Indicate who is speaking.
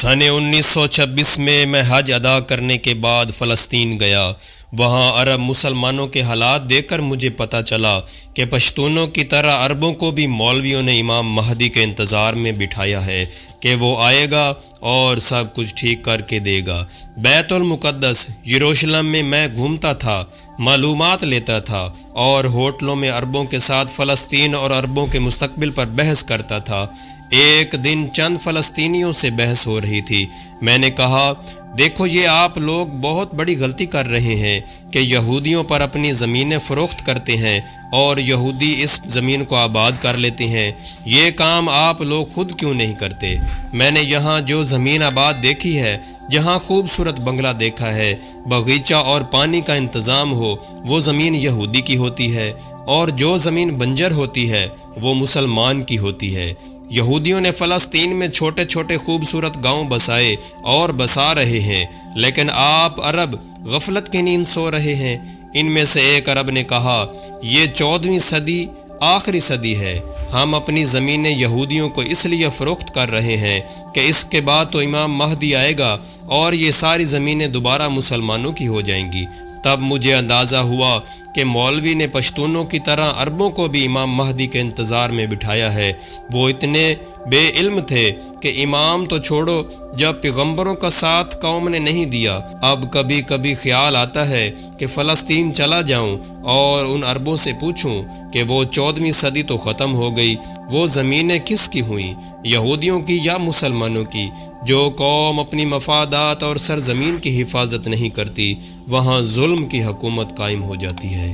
Speaker 1: سن 1926 میں میں حج ادا کرنے کے بعد فلسطین گیا۔ وہاں عرب مسلمانوں کے حالات دیکھ کر مجھے پتہ چلا کہ پشتونوں کی طرح عربوں کو بھی مولویوں نے امام مہدی کے انتظار میں بٹھایا ہے کہ وہ آئے گا اور سب کچھ ٹھیک کر کے دے گا۔ بیت المقدس یروشلم میں میں گھومتا تھا، معلومات لیتا تھا اور ہوٹلوں میں عربوں کے ساتھ فلسطین اور عربوں کے مستقبل پر بحث کرتا تھا۔ ایک دن چند فلسطینیوں سے بحث ہو رہی تھی۔ میں نے کہا، دیکھو یہ آپ لوگ بہت بڑی غلطی کر رہے ہیں کہ یہودیوں پر اپنی زمینیں فروخت کرتے ہیں اور یہودی اس زمین کو آباد کر لیتے ہیں۔ یہ کام آپ لوگ خود کیوں نہیں کرتے؟ میں نے یہاں جو زمین آباد دیکھی ہے، جہاں خوبصورت بنگلہ دیکھا ہے، باغیچہ اور پانی کا انتظام ہو، وہ زمین یہودی کی ہوتی ہے، اور جو زمین بنجر ہوتی ہے وہ مسلمان کی ہوتی ہے۔ یہودیوں نے فلسطین میں چھوٹے چھوٹے خوبصورت گاؤں بسائے اور بسا رہے ہیں، لیکن آپ عرب غفلت کی نیند سو رہے ہیں۔ ان میں سے ایک عرب نے کہا، یہ 14ویں صدی آخری صدی ہے، ہم اپنی زمینیں یہودیوں کو اس لیے فروخت کر رہے ہیں کہ اس کے بعد تو امام مہدی آئے گا اور یہ ساری زمینیں دوبارہ مسلمانوں کی ہو جائیں گی۔ تب مجھے اندازہ ہوا کہ مولوی نے پشتونوں کی طرح عربوں کو بھی امام مہدی کے انتظار میں بٹھایا ہے۔ وہ اتنے بے علم تھے کہ امام تو چھوڑو، جب پیغمبروں کا ساتھ قوم نے نہیں دیا، اب کبھی کبھی خیال آتا ہے کہ فلسطین چلا جاؤں اور ان عربوں سے پوچھوں کہ وہ 14ویں صدی تو ختم ہو گئی، وہ زمینیں کس کی ہوئیں، یہودیوں کی یا مسلمانوں کی؟ جو قوم اپنی مفادات اور سرزمین کی حفاظت نہیں کرتی، وہاں ظلم کی حکومت قائم ہو جاتی ہے۔